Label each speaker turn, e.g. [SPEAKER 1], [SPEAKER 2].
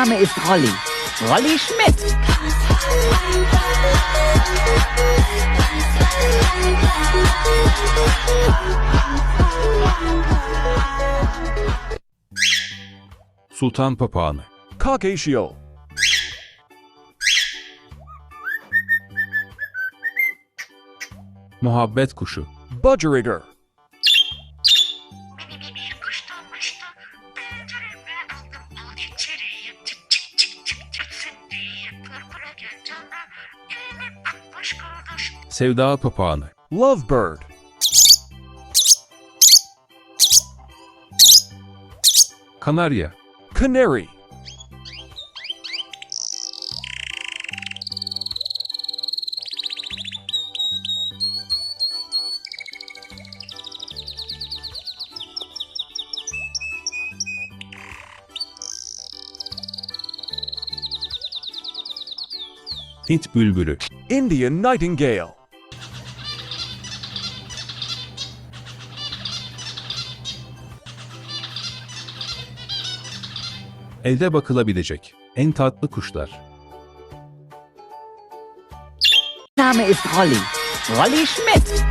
[SPEAKER 1] Name ist Rolli. Rolli Schmidt.
[SPEAKER 2] Sultan papağanı.
[SPEAKER 3] Caucasio.
[SPEAKER 2] Muhabbet kuşu.
[SPEAKER 3] Budgerigar.
[SPEAKER 4] Beni bir kuş dolmuştu. Pencereme aldım al içeriye. Çık çık çık çık çıksın diye. Pırpıra gel canına. Eğilip atmış kardeş.
[SPEAKER 2] Sevda papağanı.
[SPEAKER 3] Lovebird.
[SPEAKER 2] Kanarya.
[SPEAKER 3] Canary.
[SPEAKER 2] Hint bülbülü.
[SPEAKER 3] Indian nightingale.
[SPEAKER 2] Evde bakılabilecek. En tatlı kuşlar.
[SPEAKER 1] Name ist Rolli. Rolli Schmidt.